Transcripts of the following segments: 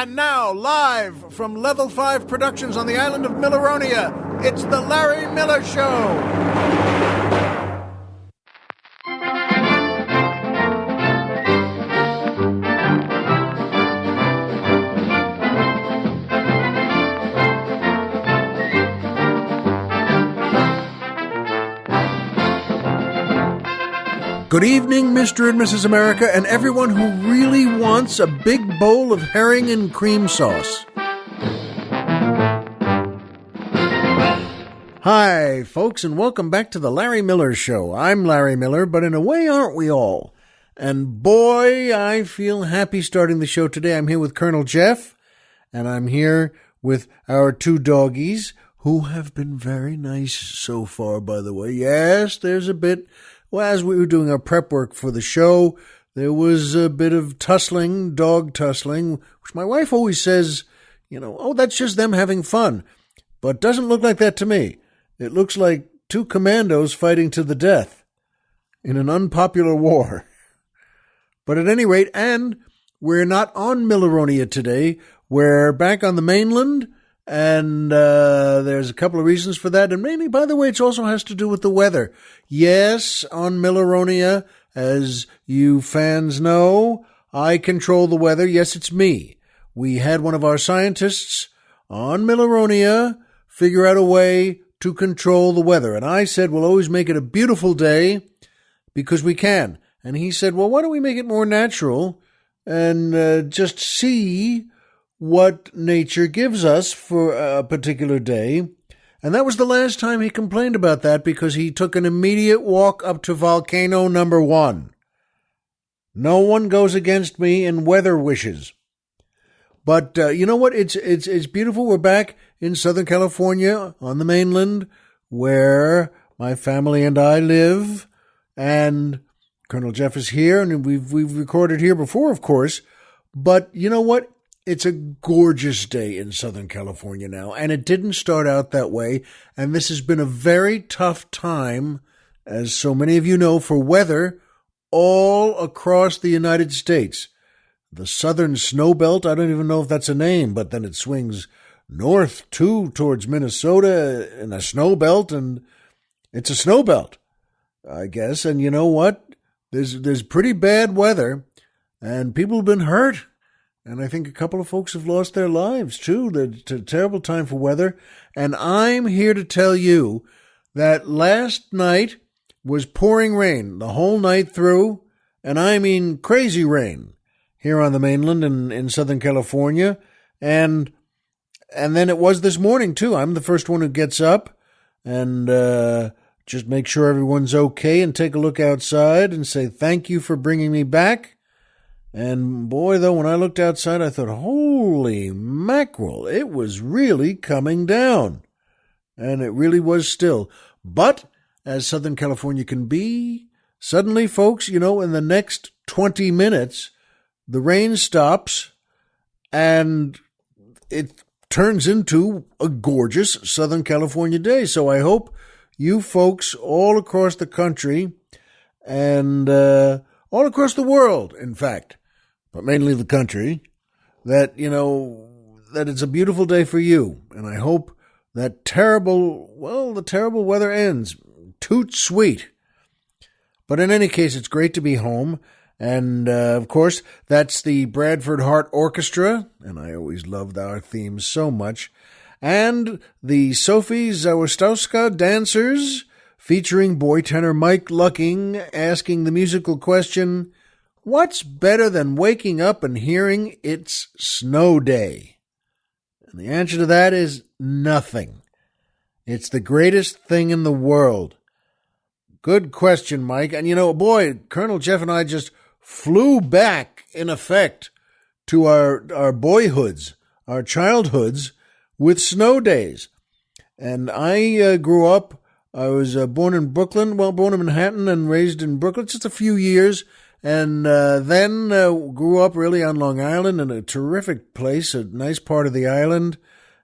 And now, live from Level 5 Productions on the island of Milleronia, it's The Larry Miller Show. Good evening, Mr. and Mrs. America, and everyone who really wants a big bowl of herring and cream sauce. Hi, folks, and welcome back to the Larry Miller Show. I'm Larry Miller, but in a way, aren't we all? And boy, I feel happy starting the show today. I'm here with Colonel Jeff, and I'm here with our two doggies, who have been very nice so far, by the way. Yes, there's a bit... Well, as we were doing our prep work for the show, there was a bit of tussling, dog tussling, which my wife always says, oh, that's just them having fun. But doesn't look like that to me. It looks like two commandos fighting to the death in an unpopular war. But at any rate, and we're not on Milleronia today. We're back on the mainland. And there's a couple of reasons for that. And mainly, by the way, it also has to do with the weather. Yes, on Milleronia, as you fans know, I control the weather. Yes, it's me. We had one of our scientists on Milleronia figure out a way to control the weather. And I said, we'll always make it a beautiful day because we can. And he said, well, why don't we make it more natural and just see what nature gives us for a particular day. And that was the last time he complained about that because he took an immediate walk up to volcano number 1. No one goes against me in weather wishes. But you know what? It's beautiful. We're back in Southern California on the mainland where my family and I live. And Colonel Jeff is here, and we've recorded here before, of course. But you know what? It's a gorgeous day in Southern California now, and it didn't start out that way, and this has been a very tough time, as so many of you know, for weather all across the United States. The southern snow belt, I don't even know if that's a name, but then it swings north, too, towards Minnesota in a snow belt, and it's a snow belt, I guess. And you know what? There's pretty bad weather, and people have been hurt. And I think a couple of folks have lost their lives, too. It's a terrible time for weather. And I'm here to tell you that last night was pouring rain the whole night through. And I mean crazy rain here on the mainland and in Southern California. And then it was this morning, too. I'm the first one who gets up and just make sure everyone's okay and take a look outside and say thank you for bringing me back. And boy, though, when I looked outside, I thought, holy mackerel, it was really coming down. And it really was still. But, as Southern California can be, suddenly, folks, in the next 20 minutes, the rain stops and it turns into a gorgeous Southern California day. So I hope you folks all across the country and all across the world, in fact, but mainly the country, that, that it's a beautiful day for you. And I hope that the terrible weather ends. Toot sweet. But in any case, it's great to be home. And, of course, that's the Bradford Hart Orchestra. And I always loved our theme so much. And the Sophie Zawistowska Dancers, featuring boy tenor Mike Lucking, asking the musical question, what's better than waking up and hearing it's snow day? And the answer to that is nothing. It's the greatest thing in the world. Good question, Mike. And boy, Colonel Jeff and I just flew back, in effect, to our boyhoods, our childhoods, with snow days. And I grew up, I was born in Brooklyn, born in Manhattan and raised in Brooklyn, just a few years. And then grew up really on Long Island in a terrific place, a nice part of the island,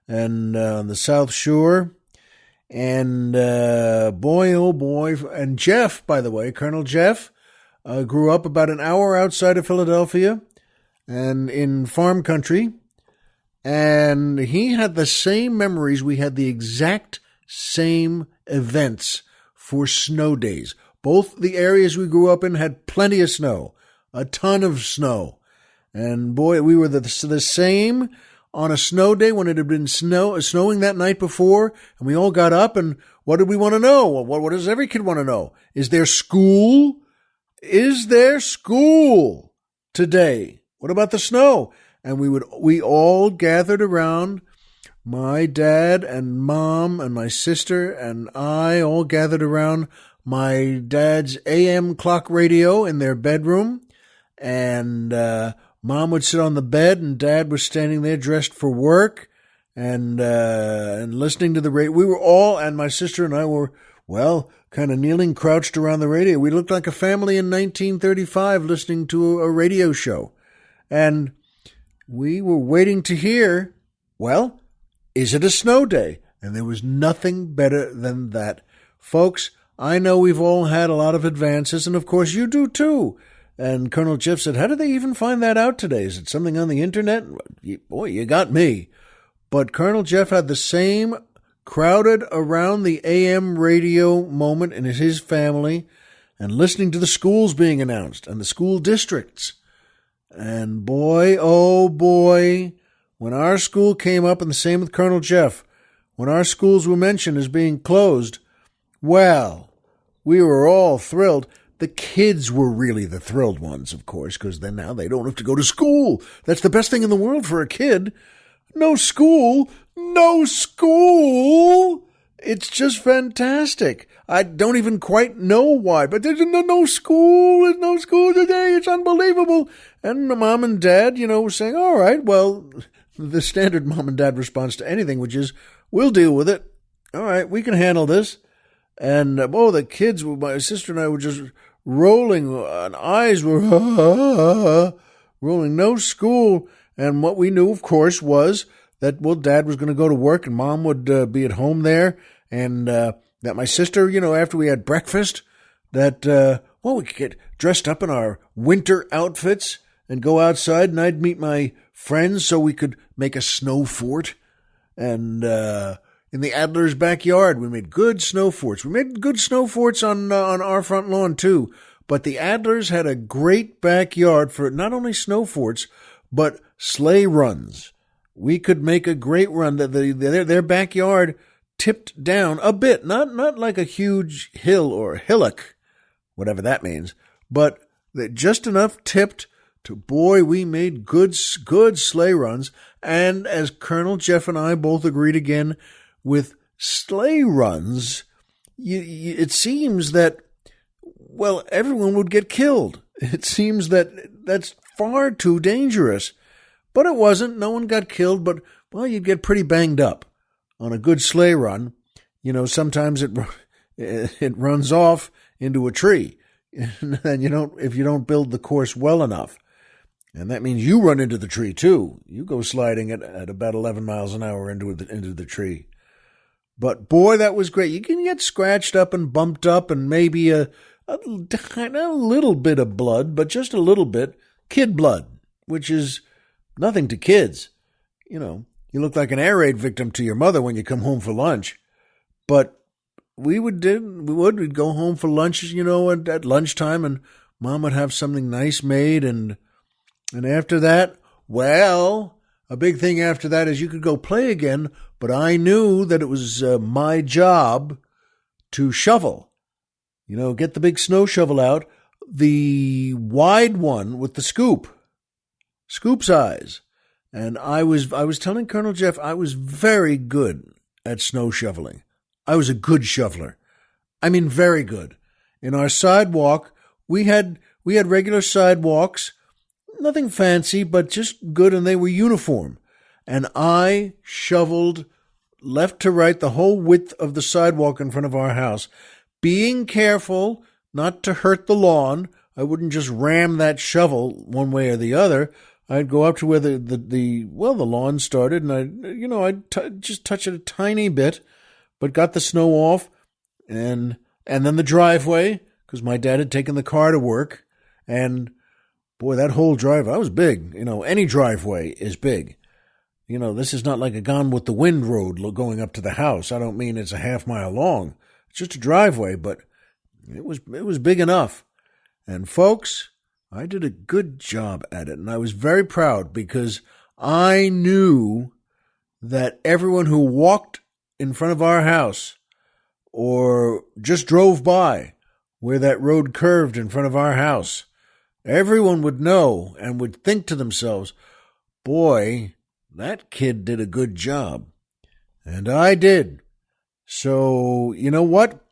and on the South Shore. And boy, oh boy. And Jeff, by the way, Colonel Jeff, grew up about an hour outside of Philadelphia and in farm country. And he had the same memories. We had the exact same events for snow days. Both the areas we grew up in had plenty of snow, a ton of snow. And boy, we were the same on a snow day when it had been snowing that night before. And we all got up, and what did we want to know? Well, what does every kid want to know? Is there school? Is there school today? What about the snow? And we all gathered around, my dad and mom and my sister and I all gathered around my dad's AM clock radio in their bedroom. And mom would sit on the bed, and dad was standing there dressed for work and listening to the radio. We were all, and my sister and I were, well, kind of kneeling, crouched around the radio. We looked like a family in 1935 listening to a radio show. And we were waiting to hear, well, is it a snow day? And there was nothing better than that. Folks, I know we've all had a lot of advances, and of course you do too. And Colonel Jeff said, how did they even find that out today? Is it something on the internet? Boy, you got me. But Colonel Jeff had the same crowded around the AM radio moment in his family and listening to the schools being announced and the school districts. And boy, oh boy, when our school came up, and the same with Colonel Jeff, when our schools were mentioned as being closed, well, we were all thrilled. The kids were really the thrilled ones, of course, because then now they don't have to go to school. That's the best thing in the world for a kid. No school. No school. It's just fantastic. I don't even quite know why, but there's no school. There's no school today. It's unbelievable. And the mom and dad, were saying, all right, well, the standard mom and dad response to anything, which is, we'll deal with it. All right, we can handle this. And, the kids, my sister and I were just rolling, and eyes were rolling. No school. And what we knew, of course, was that, Dad was going to go to work and Mom would be at home there. And that my sister, after we had breakfast, that, we could get dressed up in our winter outfits and go outside, and I'd meet my friends so we could make a snow fort. And in the Adler's backyard, we made good snow forts. We made good snow forts on our front lawn, too. But the Adlers had a great backyard for not only snow forts, but sleigh runs. We could make a great run. Their backyard tipped down a bit, not like a huge hill or hillock, whatever that means, but just enough tipped to, we made good sleigh runs. And as Colonel Jeff and I both agreed again, with sleigh runs, it seems that, everyone would get killed. It seems that that's far too dangerous. But it wasn't. No one got killed, but, you'd get pretty banged up on a good sleigh run. Sometimes it runs off into a tree, and then if you don't build the course well enough. And that means you run into the tree, too. You go sliding at about 11 miles an hour into the tree. But, that was great. You can get scratched up and bumped up and maybe a little bit of blood, but just a little bit. Kid blood, which is nothing to kids. You look like an air raid victim to your mother when you come home for lunch. But we'd go home for lunch, at lunchtime, and Mom would have something nice made, and after that, a big thing after that is you could go play again, but I knew that it was my job to shovel. Get the big snow shovel out, the wide one with the scoop size. And I was telling Colonel Jeff I was very good at snow shoveling. I was a good shoveler. I mean, very good. In our sidewalk, we had regular sidewalks, nothing fancy, but just good, and they were uniform. And I shoveled left to right the whole width of the sidewalk in front of our house, being careful not to hurt the lawn. I wouldn't just ram that shovel one way or the other. I'd go up to where the lawn started, and I'd just touch it a tiny bit, but got the snow off, and then the driveway, because my dad had taken the car to work, and that whole driveway, I was big. Any driveway is big. This is not like a Gone with the Wind road going up to the house. I don't mean it's a half-mile long. It's just a driveway, but it was big enough. And folks, I did a good job at it, and I was very proud because I knew that everyone who walked in front of our house or just drove by where that road curved in front of our house, everyone would know and would think to themselves, boy, that kid did a good job. And I did. So, you know what?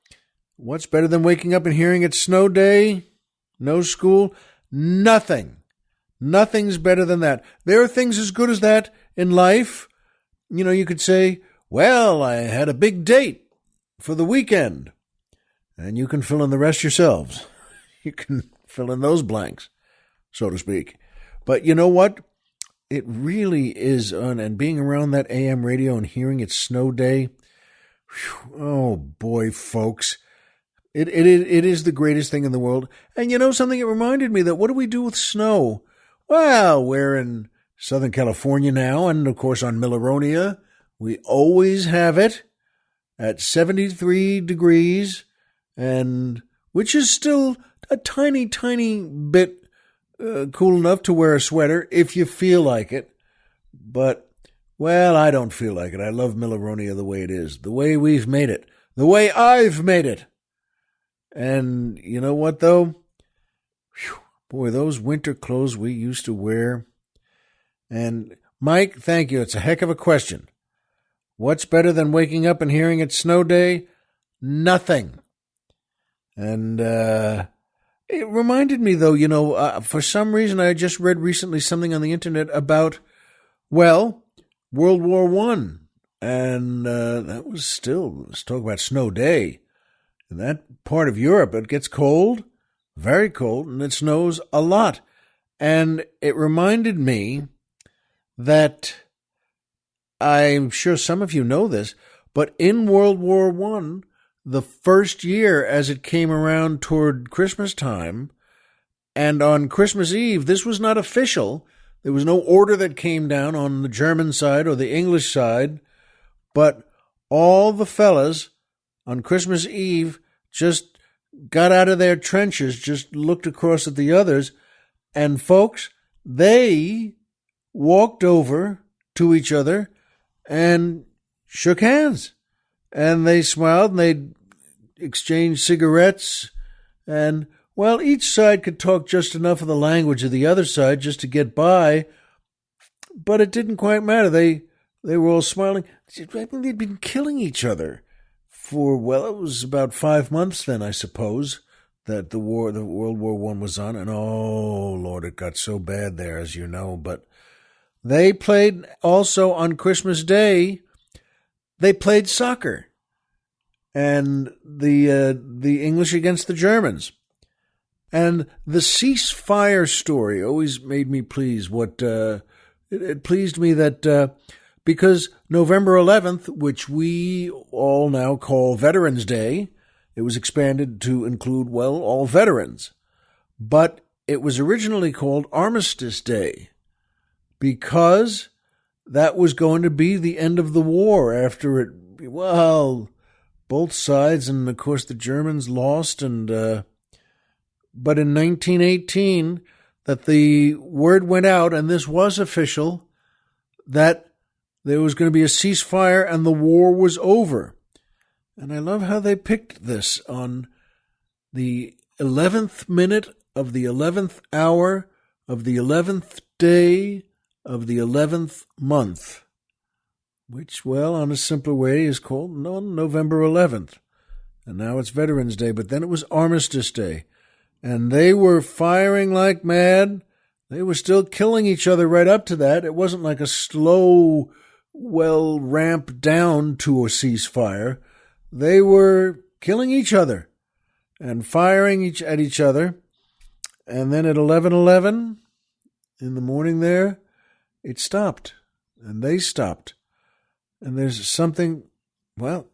What's better than waking up and hearing it's snow day? No school? Nothing. Nothing's better than that. There are things as good as that in life. You could say, well, I had a big date for the weekend. And you can fill in the rest yourselves. You can fill in those blanks, so to speak. But you know what? It really is, and being around that AM radio and hearing it's snow day, oh boy, folks, it is the greatest thing in the world. And something, it reminded me that what do we do with snow? Well, we're in Southern California now, and of course on Milleronia, we always have it at 73 degrees, and which is still a tiny, tiny bit cool enough to wear a sweater if you feel like it. But, well, I don't feel like it. I love Milleronia the way it is, the way we've made it, the way I've made it. And you know what, though? Whew, boy, those winter clothes we used to wear. And, Mike, thank you. It's a heck of a question. What's better than waking up and hearing it's snow day? Nothing. And it reminded me, though, for some reason I just read recently something on the internet about, well, World War I. And that was still, let's talk about snow day. In that part of Europe, it gets cold, very cold, and it snows a lot. And it reminded me that, I'm sure some of you know this, but in World War I, the first year as it came around toward Christmas time, and on Christmas Eve, this was not official. There was no order that came down on the German side or the English side, but all the fellas on Christmas Eve just got out of their trenches, just looked across at the others, and folks, they walked over to each other and shook hands. And they smiled, and they exchanged cigarettes, and, well, each side could talk just enough of the language of the other side just to get by, but it didn't quite matter. They were all smiling. They'd been killing each other for, well, it was about 5 months then, I suppose, that the World War I was on, and oh, Lord, it got so bad there, as you know, but they played also on Christmas Day. They played soccer, and the English against the Germans. And the ceasefire story always made me pleased. It pleased me that because November 11th, which we all now call Veterans Day, it was expanded to include, well, all veterans. But it was originally called Armistice Day because that was going to be the end of the war after it, well, both sides, and of course the Germans lost, and but in 1918 that the word went out, and this was official, that there was going to be a ceasefire and the war was over. And I love how they picked this on the 11th minute of the 11th hour of the 11th day of the 11th month, which, well, on a simpler way is called November 11th. And now it's Veterans Day, but then it was Armistice Day. And they were firing like mad. They were still killing each other right up to that. It wasn't like a slow, well, ramp down to a ceasefire. They were killing each other and firing at each other. And then at 11:11 in the morning there, it stopped. And they stopped. And there's something, well,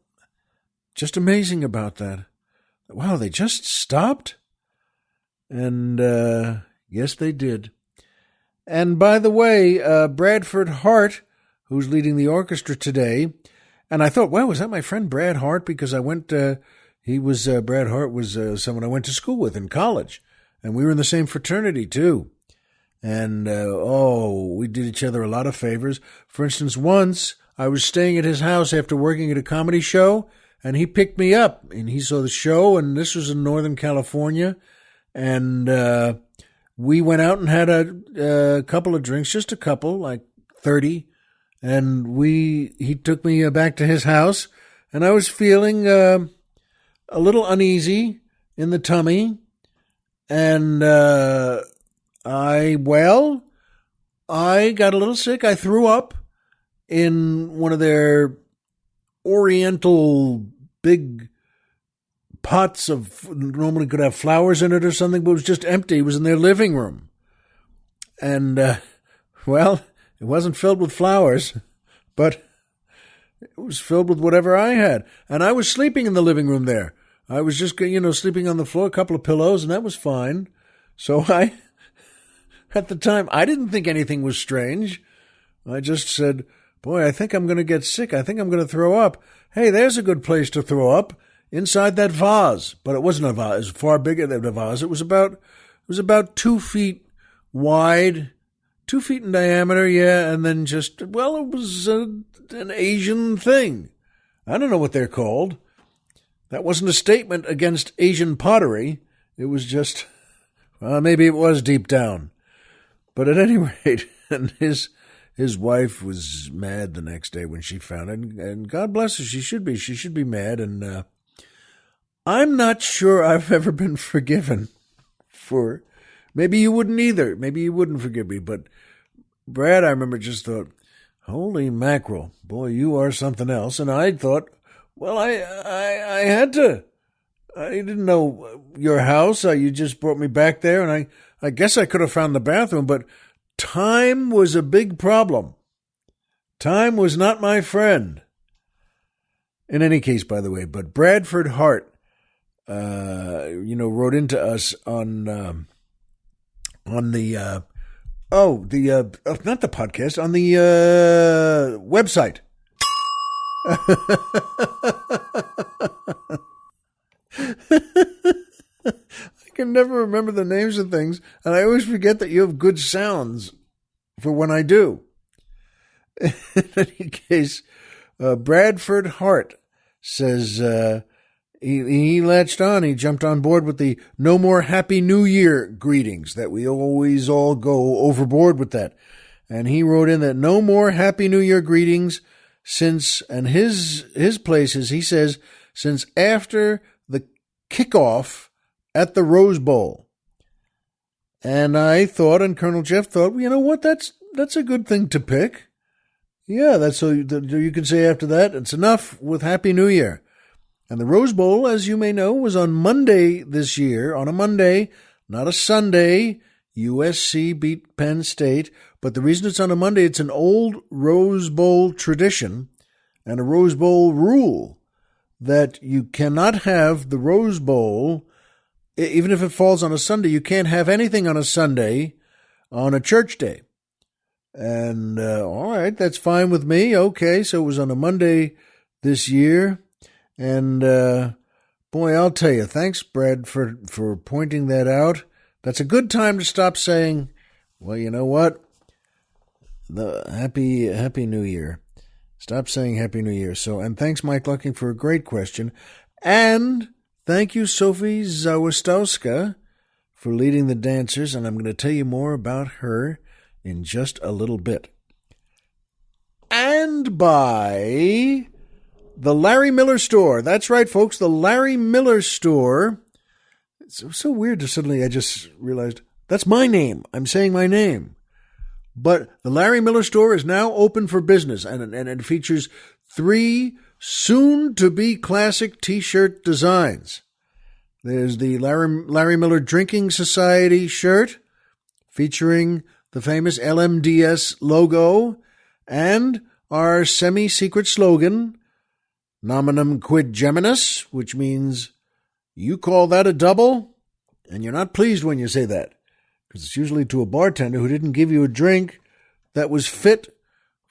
just amazing about that. Wow, they just stopped? And yes, they did. And by the way, Bradford Hart, who's leading the orchestra today. And I thought, well, was that my friend Brad Hart? Because I went, Brad Hart was someone I went to school with in college. And we were in the same fraternity, too. And, we did each other a lot of favors. For instance, once I was staying at his house after working at a comedy show, and he picked me up, and he saw the show, and this was in Northern California. And we went out and had a couple of drinks, just a couple, like 30. And he took me back to his house, and I was feeling a little uneasy in the tummy. And I got a little sick. I threw up in one of their oriental big pots of, normally could have flowers in it or something, but it was just empty. It was in their living room. And, it wasn't filled with flowers, but it was filled with whatever I had. And I was sleeping in the living room there. I was just, sleeping on the floor, a couple of pillows, and that was fine. So at the time, I didn't think anything was strange. I just said, boy, I think I'm going to get sick. I think I'm going to throw up. Hey, there's a good place to throw up, inside that vase. But it wasn't a vase. It was far bigger than a vase. It was about 2 feet wide, 2 feet in diameter, yeah, and then just, it was an Asian thing. I don't know what they're called. That wasn't a statement against Asian pottery. It was just, maybe it was deep down. But at any rate, and his wife was mad the next day when she found it, and God bless her, she should be mad, and I'm not sure I've ever been forgiven for, maybe you wouldn't either, maybe you wouldn't forgive me, but Brad, I remember, just thought, holy mackerel, boy, you are something else, and I thought, well, I had to. I didn't know your house. You just brought me back there, and I guess I could have found the bathroom, but time was a big problem. Time was not my friend. In any case, by the way, but Bradford Hart, wrote into us on the not the podcast, on the website. I can never remember the names of things, and I always forget that you have good sounds for when I do. In any case, Bradford Hart says he latched on. He jumped on board with the no more Happy New Year greetings, that we always all go overboard with that. And he wrote in that no more Happy New Year greetings since, and his places, he says, since after the kickoff at the Rose Bowl. And I thought, and Colonel Jeff thought, well, you know what, that's a good thing to pick. Yeah, that's so you can say after that, it's enough with Happy New Year. And the Rose Bowl, as you may know, was on Monday this year, on a Monday, not a Sunday. USC beat Penn State, but the reason it's on a Monday, it's an old Rose Bowl tradition and a Rose Bowl rule that you cannot have the Rose Bowl, even if it falls on a Sunday, you can't have anything on a Sunday on a church day. And all right, that's fine with me. Okay, so it was on a Monday this year. And boy, I'll tell you, thanks, Brad, for pointing that out. That's a good time to stop saying, well, you know what? The Happy New Year. Stop saying Happy New Year. So, and thanks, Mike Lucking, for a great question. And thank you, Sophie Zawistowska, for leading the dancers. And I'm going to tell you more about her in just a little bit. And by the Larry Miller Store. That's right, folks, the Larry Miller Store. It's so weird to suddenly I just realized that's my name. I'm saying my name. But the Larry Miller Store is now open for business, and it features 3 soon-to-be classic T-shirt designs. There's the Larry Miller Drinking Society shirt featuring the famous LMDS logo and our semi-secret slogan, Nominum Quid Geminis, which means you call that a double, and you're not pleased when you say that, because it's usually to a bartender who didn't give you a drink that was fit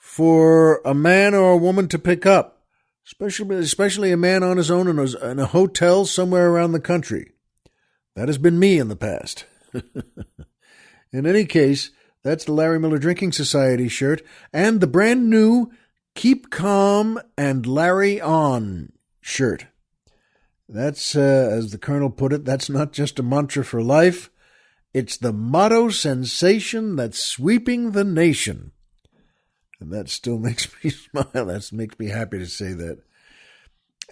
for a man or a woman to pick up, especially a man on his own in a hotel somewhere around the country. That has been me in the past. In any case, that's the Larry Miller Drinking Society shirt and the brand new Keep Calm and Larry On shirt. That's, as the Colonel put it, that's not just a mantra for life. It's the motto sensation that's sweeping the nation. And that still makes me smile. That makes me happy to say that.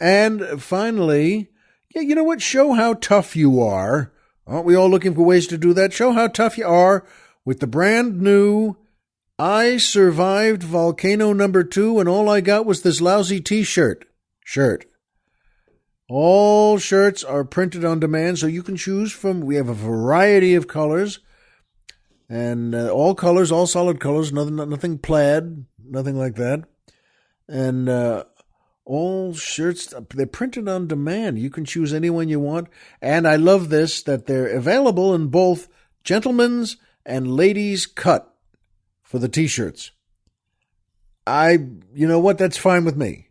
And finally, yeah, you know what? Show how tough you are. Aren't we all looking for ways to do that? Show how tough you are with the brand new I Survived Volcano number 2 and all I got was this lousy t-shirt. All shirts are printed on demand, so you can choose from. We have a variety of colors, and all colors, all solid colors, nothing plaid, nothing like that. And all shirts, they're printed on demand. You can choose any one you want. And I love this, that they're available in both gentlemen's and ladies' cut for the t-shirts. You know what, that's fine with me.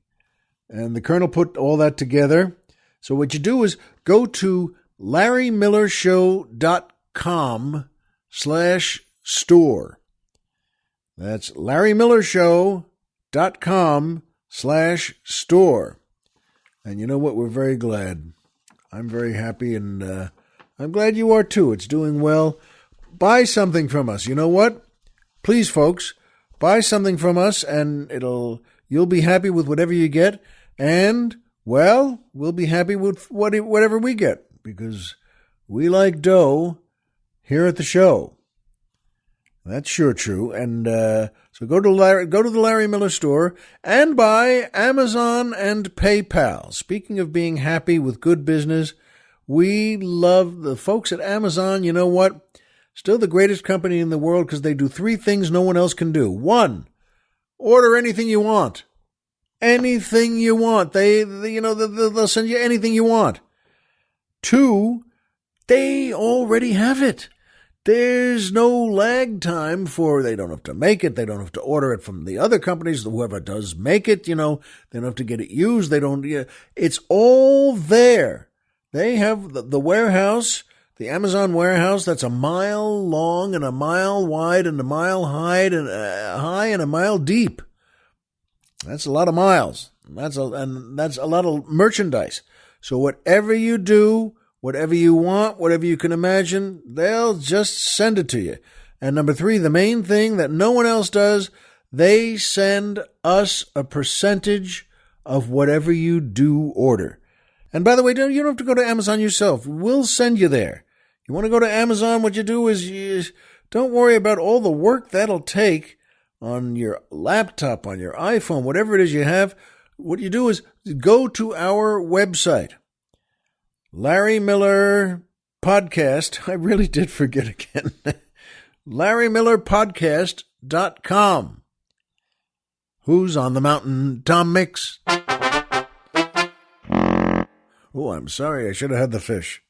And the Colonel put all that together. So what you do is go to LarryMillerShow.com/store. That's LarryMillerShow.com/store. And you know what? We're very glad. I'm very happy, and I'm glad you are too. It's doing well. Buy something from us. You know what? Please, folks, buy something from us, and you'll be happy with whatever you get. And, well, we'll be happy with whatever we get, because we like dough here at the show. That's sure true. And so go to the Larry Miller store and buy Amazon and PayPal. Speaking of being happy with good business, we love the folks at Amazon. You know what? Still the greatest company in the world because they do 3 things no one else can do. 1, order anything you want. Anything you want. They'll send you anything you want. 2, they already have it. There's no lag time they don't have to make it. They don't have to order it from the other companies. Whoever does make it, they don't have to get it used. It's all there. They have the warehouse, the Amazon warehouse that's a mile long and a mile wide and a mile high and a mile deep. That's a lot of miles. That's a lot of merchandise. So whatever you do, whatever you want, whatever you can imagine, they'll just send it to you. And number 3, the main thing that no one else does, they send us a percentage of whatever you do order. And by the way, you don't have to go to Amazon yourself. We'll send you there. You want to go to Amazon, what you do is you don't worry about all the work that'll take on your laptop, on your iPhone, whatever it is you have. What you do is go to our website, Larry Miller Podcast. I really did forget again. LarryMillerPodcast.com. Who's on the mountain? Tom Mix. Oh, I'm sorry. I should have had the fish.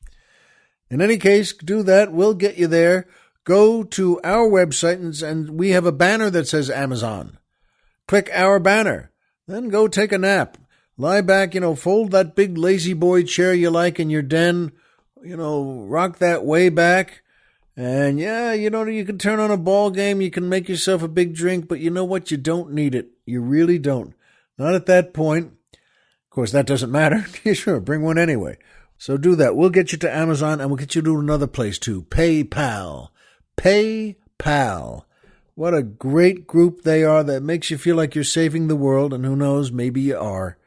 In any case, do that. We'll get you there. Go to our website, and we have a banner that says Amazon. Click our banner. Then go take a nap. Lie back, fold that big lazy boy chair you like in your den. Rock that way back. And yeah, you can turn on a ball game. You can make yourself a big drink, but you know what? You don't need it. You really don't. Not at that point. Of course, that doesn't matter. Sure, bring one anyway. So do that. We'll get you to Amazon, and we'll get you to another place too. PayPal. PayPal. What a great group they are that makes you feel like you're saving the world, and who knows, maybe you are.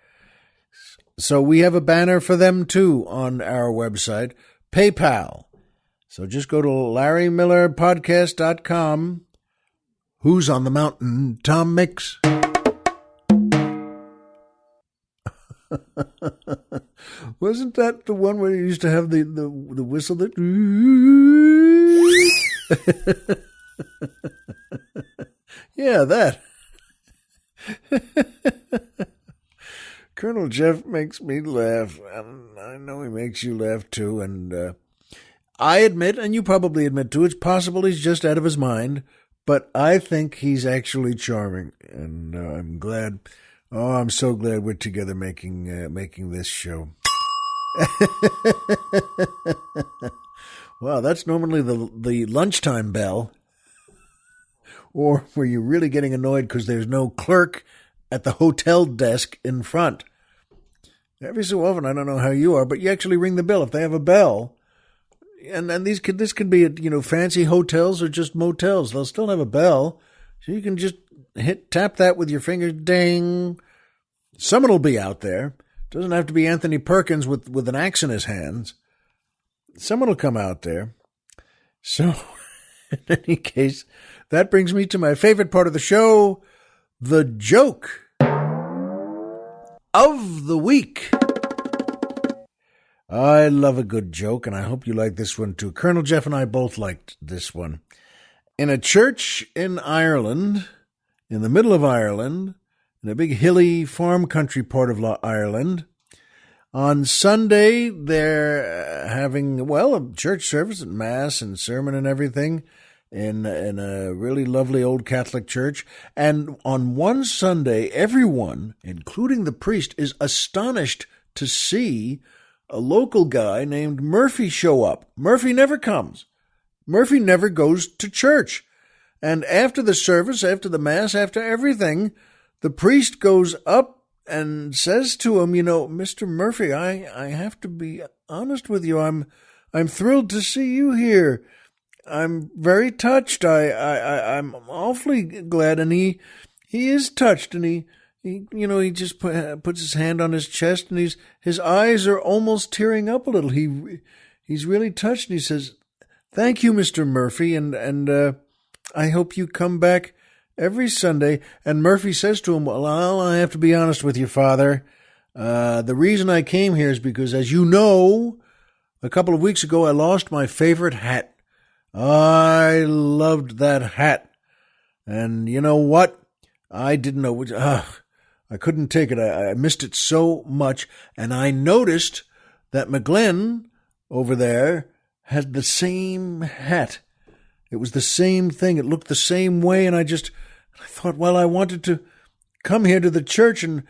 So we have a banner for them too on our website, PayPal. So just go to LarryMillerPodcast.com. Who's on the mountain? Tom Mix. Wasn't that the one where you used to have the whistle that... Yeah, that. Colonel Jeff makes me laugh, and I know he makes you laugh too, and I admit, and you probably admit too, it's possible he's just out of his mind, but I think he's actually charming. and I'm glad. Oh, I'm so glad we're together making this show. Wow, that's normally the lunchtime bell, or were you really getting annoyed because there's no clerk at the hotel desk in front? Every so often, I don't know how you are, but you actually ring the bell if they have a bell. And this could be at, fancy hotels or just motels. They'll still have a bell, so you can just tap that with your finger, ding. Someone will be out there. Doesn't have to be Anthony Perkins with an axe in his hands. Someone will come out there. So, in any case, that brings me to my favorite part of the show, the joke of the week. I love a good joke, and I hope you like this one too. Colonel Jeff and I both liked this one. In a church in Ireland, in the middle of Ireland, in a big hilly farm country part of Ireland, on Sunday they're having, a church service and mass and sermon and everything in a really lovely old Catholic church. And on one Sunday, everyone, including the priest, is astonished to see a local guy named Murphy show up. Murphy never comes. Murphy never goes to church. And after the service, after the mass, after everything, the priest goes up and says to him, Mr. Murphy, I have to be honest with you. I'm thrilled to see you here. I'm very touched. I'm awfully glad. And he is touched, and he just puts his hand on his chest, and his eyes are almost tearing up a little. He's really touched, and he says, "Thank you, Mr. Murphy, and I hope you come back every Sunday." And Murphy says to him, "Well, I have to be honest with you, Father. The reason I came here is because, as you know, a couple of weeks ago I lost my favorite hat. I loved that hat, and you know what? I didn't know which. I couldn't take it. I missed it so much. And I noticed that McGlenn over there had the same hat. It was the same thing. It looked the same way. And I thought, well, I wanted to come here to the church. And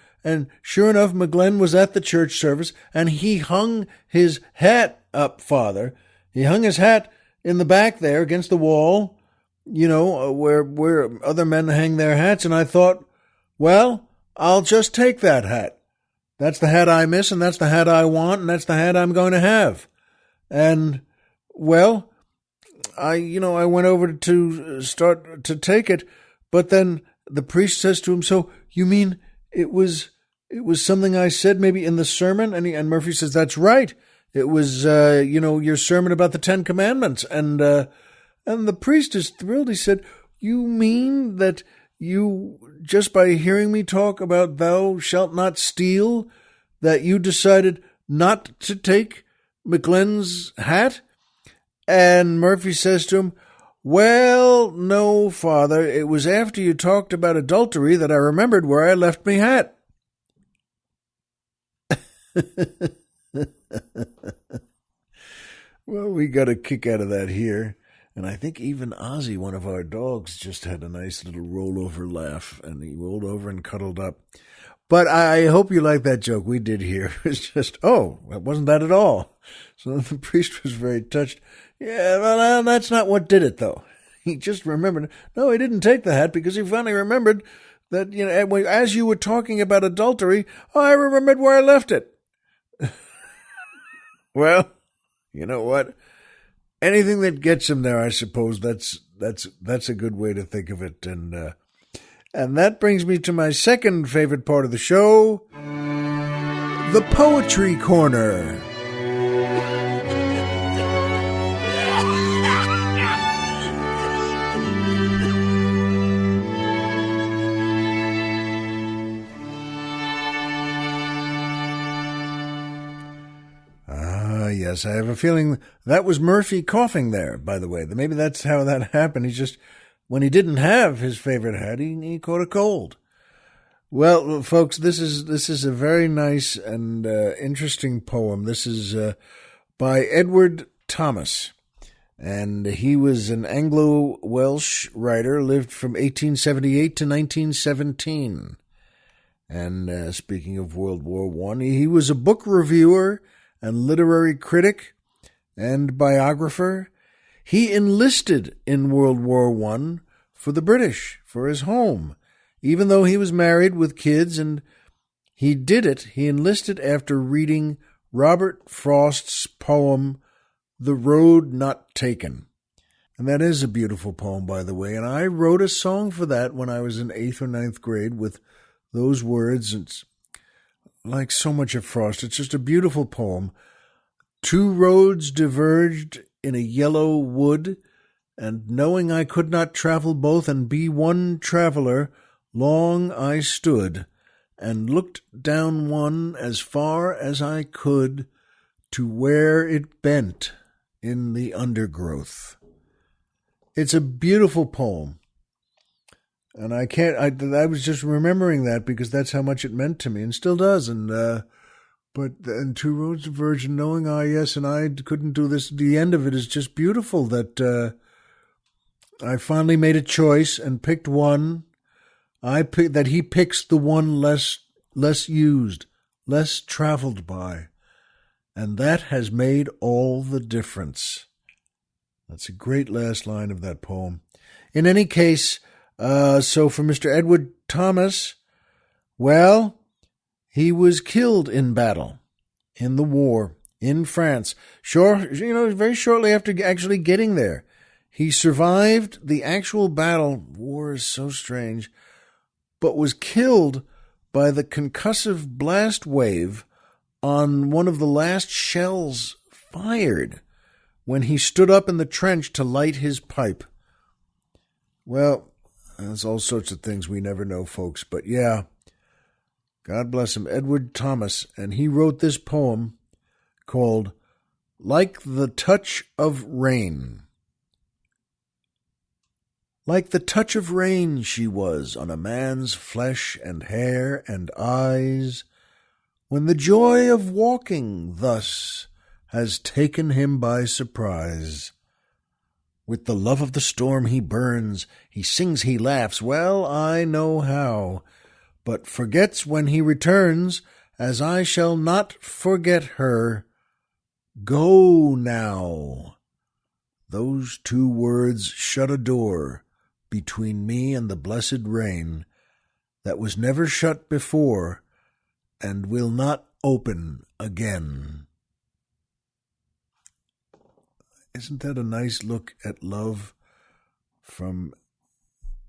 sure enough, McGlenn was at the church service, and he hung his hat up, Father. He hung his hat in the back there against the wall, where other men hang their hats. And I thought, well, I'll just take that hat. That's the hat I miss, and that's the hat I want, and that's the hat I'm going to have. And, well, I went over to start to take it, but then the priest says to him, "So you mean it was something I said maybe in the sermon?" And Murphy says, "That's right. It was, your sermon about the 10 Commandments." And the priest is thrilled. He said, "You mean that you, just by hearing me talk about thou shalt not steal, that you decided not to take McGlenn's hat?" And Murphy says to him, "Well, no, Father. It was after you talked about adultery that I remembered where I left me hat." Well, we got a kick out of that here. And I think even Ozzy, one of our dogs, just had a nice little rollover laugh, and he rolled over and cuddled up. But I hope you like that joke we did here. It's just, it wasn't that at all. So the priest was very touched. Yeah, well, that's not what did it, though. He just remembered. No, he didn't take the hat because he finally remembered that, as you were talking about adultery, I remembered where I left it. Well, you know what? Anything that gets him there, I suppose that's a good way to think of it. And that brings me to my second favorite part of the show, the Poetry Corner. Yes, I have a feeling that was Murphy coughing there, by the way. Maybe that's how that happened. When he didn't have his favorite hat, he caught a cold. Well, folks, this is a very nice and interesting poem. This is by Edward Thomas. And he was an Anglo-Welsh writer, lived from 1878 to 1917. And speaking of World War I, he was a book reviewer and literary critic and biographer. He enlisted in World War I for the British, for his home, even though he was married with kids, and he enlisted after reading Robert Frost's poem, The Road Not Taken. And that is a beautiful poem, by the way, and I wrote a song for that when I was in 8th or ninth grade with those words. It's like so much of Frost. It's just a beautiful poem. Two roads diverged in a yellow wood, and knowing I could not travel both and be one traveler, long I stood, and looked down one as far as I could to where it bent in the undergrowth. It's a beautiful poem. And I was just remembering that because that's how much it meant to me and still does. And two roads diverged, and knowing yes, and I couldn't do this. The end of it is just beautiful that I finally made a choice and picked one. That he picks the one less used, less traveled by. And that has made all the difference. That's a great last line of that poem. In any case, so for Mr. Edward Thomas, well, he was killed in battle, in the war, in France. Very shortly after actually getting there. He survived the actual battle. War is so strange. But was killed by the concussive blast wave on one of the last shells fired when he stood up in the trench to light his pipe. Well, there's all sorts of things we never know, folks. But yeah, God bless him, Edward Thomas. And he wrote this poem called Like the Touch of Rain. Like the touch of rain she was on a man's flesh and hair and eyes, when the joy of walking thus has taken him by surprise. With the love of the storm he burns, he sings, he laughs, well I know how, but forgets when he returns, as I shall not forget her. Go now. Those two words shut a door between me and the blessed rain that was never shut before and will not open again. Isn't that a nice look at love from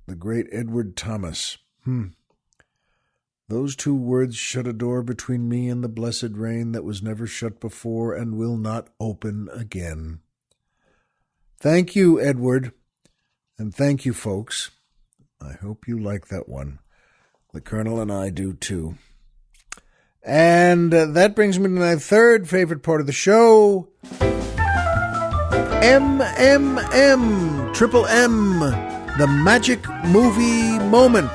the great Edward Thomas? Those two words shut a door between me and the blessed rain that was never shut before and will not open again. Thank you, Edward. And thank you, folks. I hope you like that one. The Colonel and I do, too. And that brings me to my third favorite part of the show. MMM, Triple M, the Magic Movie Moment.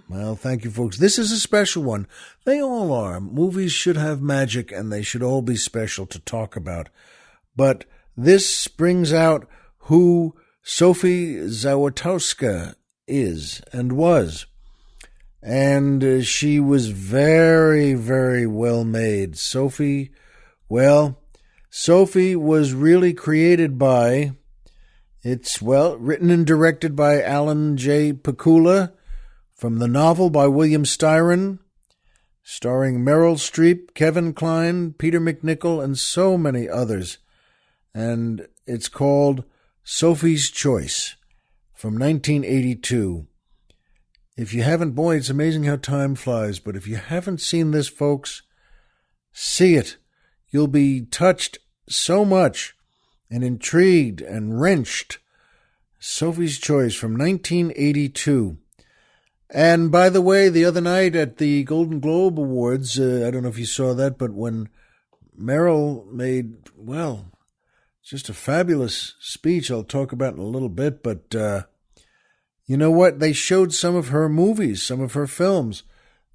Well, thank you, folks. This is a special one. They all are. Movies should have magic, and they should all be special to talk about. But this brings out who Sophie Zawatowska is and was. And she was very, very well made. Sophie was really created by, written and directed by Alan J. Pakula, from the novel by William Styron, starring Meryl Streep, Kevin Kline, Peter MacNicol, and so many others. And it's called Sophie's Choice from 1982. If you haven't, boy, it's amazing how time flies, but if you haven't seen this, folks, see it. You'll be touched so much and intrigued and wrenched. Sophie's Choice from 1982. And by the way, the other night at the Golden Globe Awards, I don't know if you saw that, but when Meryl made, just a fabulous speech I'll talk about in a little bit, but you know what? They showed some of her movies, some of her films.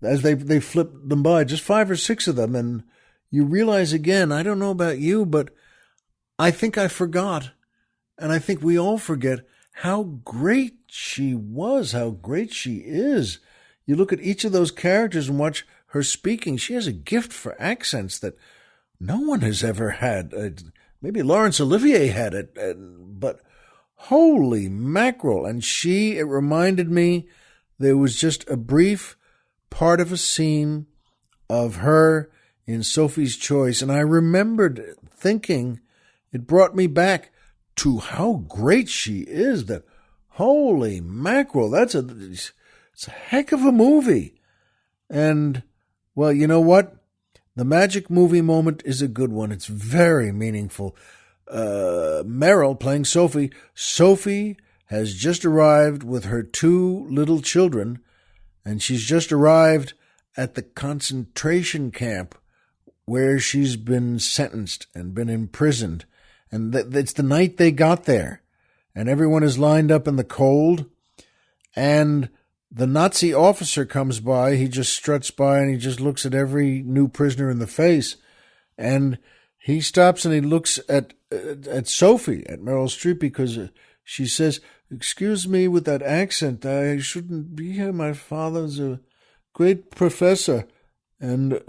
as they flip them by, just 5 or 6 of them, and you realize again, I don't know about you, but I think I forgot, and I think we all forget how great she was, how great she is. You look at each of those characters and watch her speaking. She has a gift for accents that no one has ever had. Maybe Laurence Olivier had it, but holy mackerel. And it reminded me, there was just a brief part of a scene of her in Sophie's Choice, and I remembered thinking, it brought me back to how great she is, that holy mackerel, it's a heck of a movie. And, well, you know what? The magic movie moment is a good one. It's very meaningful. Meryl playing Sophie. Sophie has just arrived with her 2 little children, and she's just arrived at the concentration camp where she's been sentenced and been imprisoned. And it's the night they got there, and everyone is lined up in the cold, and the Nazi officer comes by. He just struts by, and he just looks at every new prisoner in the face, and he stops and he looks at Sophie, at Meryl Streep, because she says, "Excuse me with that accent, I shouldn't be here. My father's a great professor, and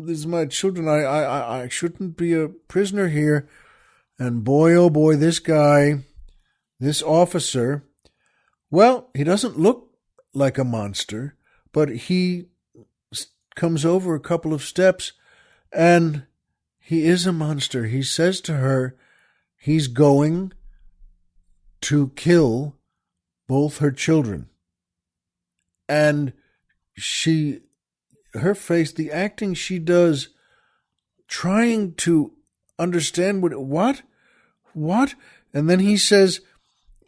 these are my children. I shouldn't be a prisoner here." And boy, oh boy, this guy, this officer, well, he doesn't look like a monster, but he comes over a couple of steps, and he is a monster. He says to her, he's going to kill both her children. And her face, the acting she does, trying to understand what? And then he says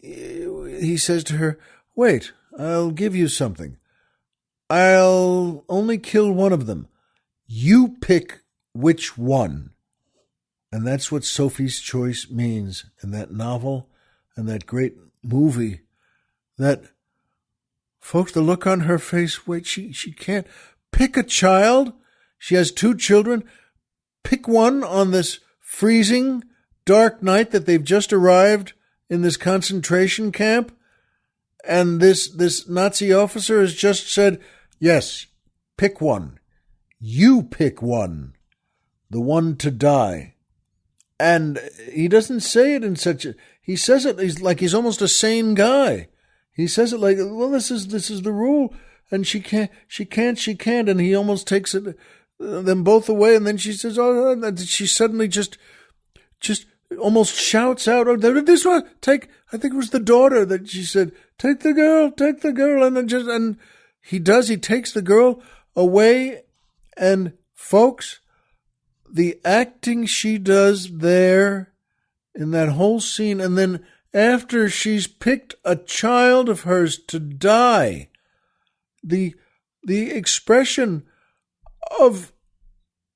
to her, "Wait, I'll give you something. I'll only kill one of them. You pick which one." And that's what Sophie's Choice means in that novel and that great movie. That, folks, the look on her face, wait, she can't pick a child. She has 2 children. Pick one on this freezing, dark night that they've just arrived in this concentration camp. And this Nazi officer has just said, "Yes, pick one. You pick one. The one to die." And he doesn't say it in he says it he's almost a sane guy. He says it like, well, this is the rule, and she can't, and he almost takes them both away, and then she says, "Oh," and she suddenly just almost shouts out, "Oh, this one, take," I think it was the daughter that she said, take the girl," and then and he takes the girl away, and folks, the acting she does there in that whole scene, and then after she's picked a child of hers to die, the expression of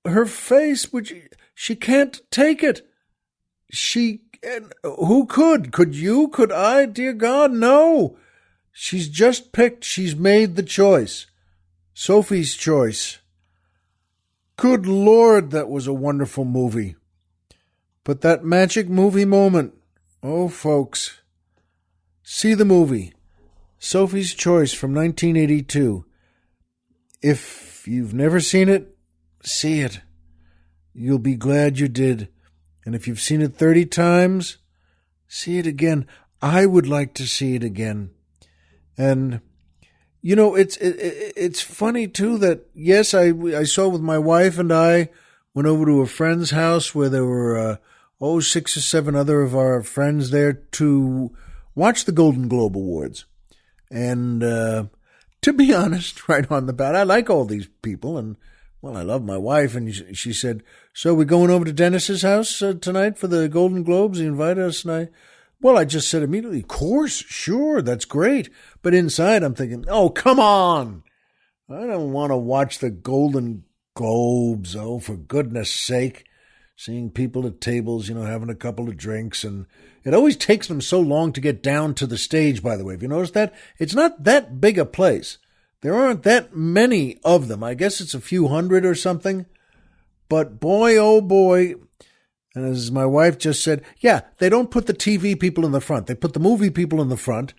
her face, which she can't take it. Who could? Could you? Could I? Dear God, no. She's just picked. She's made the choice. Sophie's Choice. Good Lord, that was a wonderful movie. But that magic movie moment, oh, folks, see the movie, Sophie's Choice from 1982. If you've never seen it, see it. You'll be glad you did. And if you've seen it 30 times, see it again. I would like to see it again. And, you know, it's funny, too, that, yes, I saw with my wife, and I went over to a friend's house where there were 6 or 7 other of our friends there to watch the Golden Globe Awards. And to be honest, right on the bat, I like all these people, and, well, I love my wife. And she said, "So we're going over to Dennis's house tonight for the Golden Globes? He invited us." And I just said immediately, "Of course, sure, that's great." But inside I'm thinking, oh, come on. I don't want to watch the Golden Globes. Oh, for goodness sake. Seeing people at tables, having a couple of drinks. And it always takes them so long to get down to the stage, by the way. Have you noticed that? It's not that big a place. There aren't that many of them. I guess it's a few hundred or something. But boy, oh boy, and as my wife just said, yeah, they don't put the TV people in the front. They put the movie people in the front,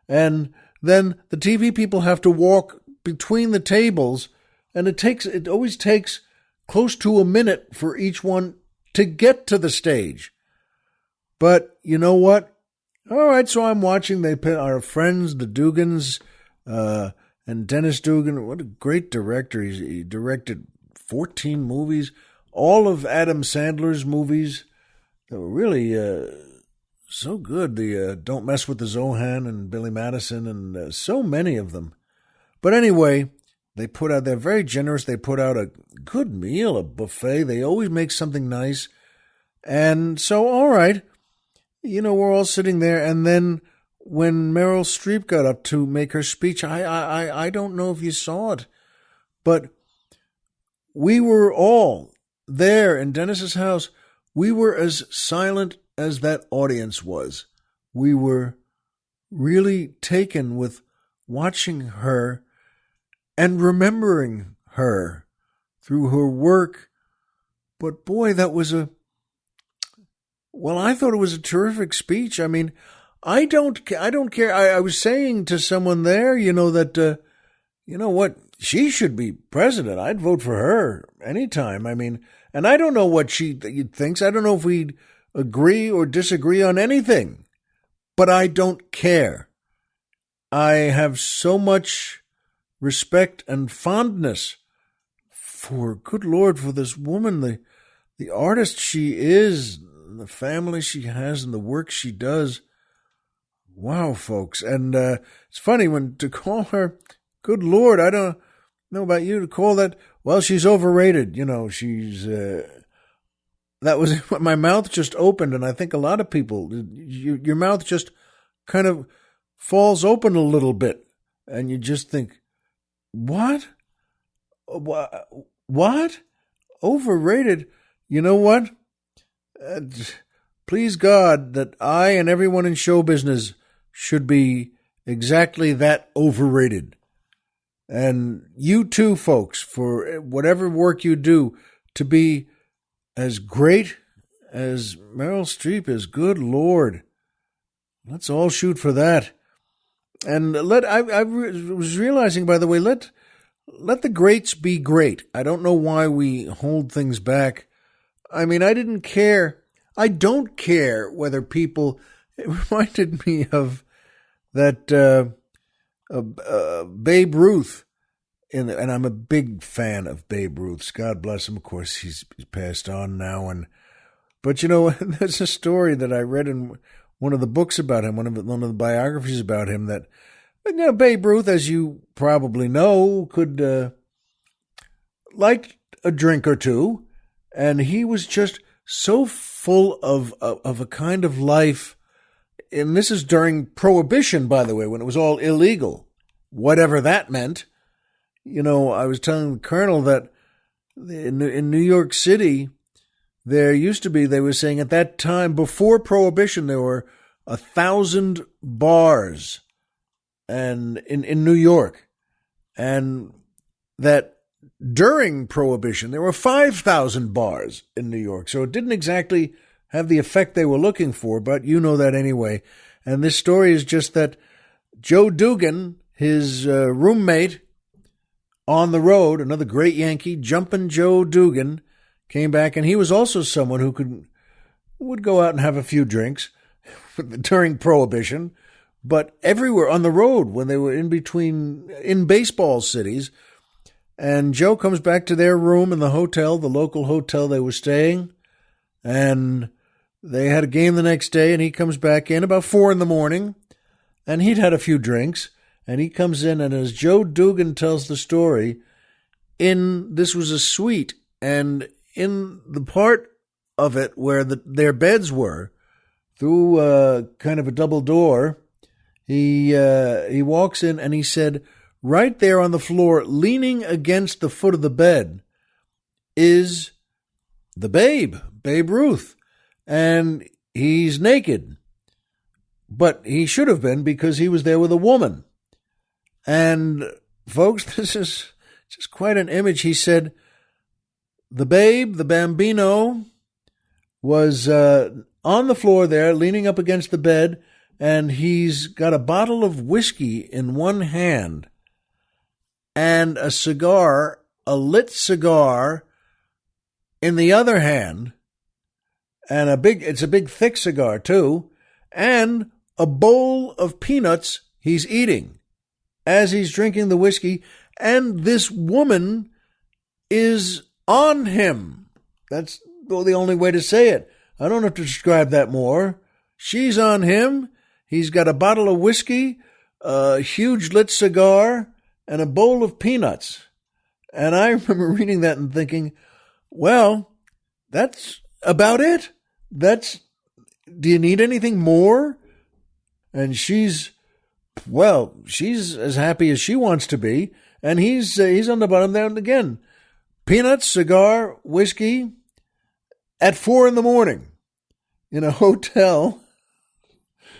and then the TV people have to walk between the tables, and it always takes close to a minute for each one to get to the stage. But you know what? All right, so I'm watching. They put our friends, the Dugans, and Dennis Dugan. What a great director. He directed 14 movies, all of Adam Sandler's movies that were really so good. The Don't Mess with the Zohan and Billy Madison and so many of them. But anyway, they're very generous. They put out a good meal, a buffet. They always make something nice. And so, all right, we're all sitting there. And then when Meryl Streep got up to make her speech, I don't know if you saw it, but we were all there in Dennis's house. We were as silent as that audience was. We were really taken with watching her and remembering her through her work. But boy, I thought it was a terrific speech. I mean, I don't care. I was saying to someone there, that, what, she should be president. I'd vote for her anytime. I mean, and I don't know what she thinks. I don't know if we'd agree or disagree on anything, but I don't care. I have so much respect and fondness for, good Lord, for this woman, the artist she is, the family she has, and the work she does. Wow, folks. And it's funny to call her, good Lord, I don't know about you, to call that, well, she's overrated. She's, that was, my mouth just opened, and I think a lot of people, your mouth just kind of falls open a little bit, and you just think, what? What? Overrated? You know what? Please God that I and everyone in show business should be exactly that overrated. And you too, folks, for whatever work you do, to be as great as Meryl Streep is. Good Lord. Let's all shoot for that. And I was realizing, by the way, let the greats be great. I don't know why we hold things back. I mean, I didn't care. I don't care whether people, it reminded me of that Babe Ruth, and I'm a big fan of Babe Ruth's. God bless him. Of course, he's passed on now. But there's a story that I read in one of the books about him, one of the biographies about him, that Babe Ruth, as you probably know, could like a drink or two, and he was just so full of a kind of life. And this is during Prohibition, by the way, when it was all illegal, whatever that meant. I was telling the Colonel that in New York City, there used to be, they were saying at that time, before Prohibition, there were 1,000 bars and in New York. And that during Prohibition, there were 5,000 bars in New York. So it didn't exactly have the effect they were looking for, but you know that anyway. And this story is just that Joe Dugan, his roommate on the road, another great Yankee, Jumpin' Joe Dugan, came back, and he was also someone who would go out and have a few drinks during Prohibition, but everywhere on the road when they were in baseball cities. And Joe comes back to their room in the hotel, the local hotel they were staying, and they had a game the next day, and he comes back in about 4 a.m, and he'd had a few drinks, and he comes in, and as Joe Dugan tells the story, this was a suite, and in the part of it where their beds were, through kind of a double door, he walks in, and he said, right there on the floor, leaning against the foot of the bed, is the Babe Ruth. And he's naked. But he should have been, because he was there with a woman. And folks, this is just quite an image. He said, the babe, the bambino, was on the floor there, leaning up against the bed, and he's got a bottle of whiskey in one hand and a cigar, a lit cigar, in the other hand, and it's a big thick cigar too, and a bowl of peanuts he's eating as he's drinking the whiskey, and this woman is on him. That's the only way to say it. I don't have to describe that more. She's on him. He's got a bottle of whiskey, a huge lit cigar, and a bowl of peanuts. And I remember reading that and thinking, well, that's about it. Do you need anything more? And she's as happy as she wants to be. And he's on the bottom there. And again, peanuts, cigar, whiskey at 4 a.m. in a hotel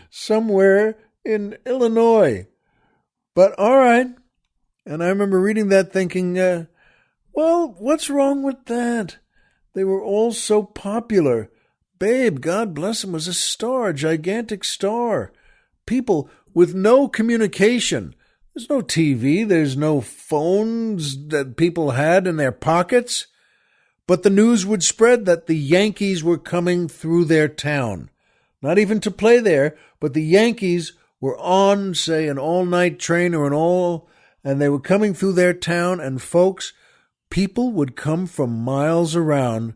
somewhere in Illinois. But all right. And I remember reading that thinking, well, what's wrong with that? They were all so popular. Babe, God bless him, was a star, a gigantic star. People with no communication. There's no TV. There's no phones that people had in their pockets. But the news would spread that the Yankees were coming through their town. Not even to play there, but the Yankees were on, say, an all-night train and they were coming through their town, and folks, people would come from miles around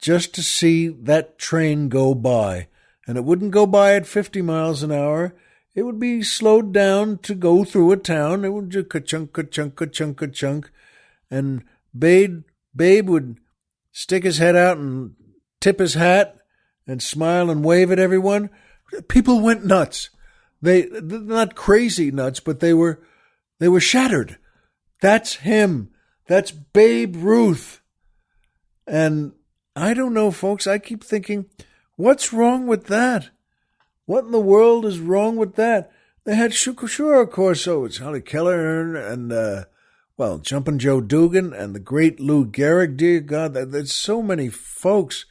just to see that train go by. And it wouldn't go by at 50 miles an hour. It would be slowed down to go through a town. It would just ka-chunk, ka-chunk, ka-chunk, ka-chunk. And Babe would stick his head out and tip his hat and smile and wave at everyone. People went nuts. They're not crazy nuts, but they were shattered. That's him. That's Babe Ruth. And I don't know, folks. I keep thinking, what's wrong with that? What in the world is wrong with that? They had sure, of course, so it's Holly Keller and, Jumpin' Joe Dugan and the great Lou Gehrig. Dear God, there's so many folks,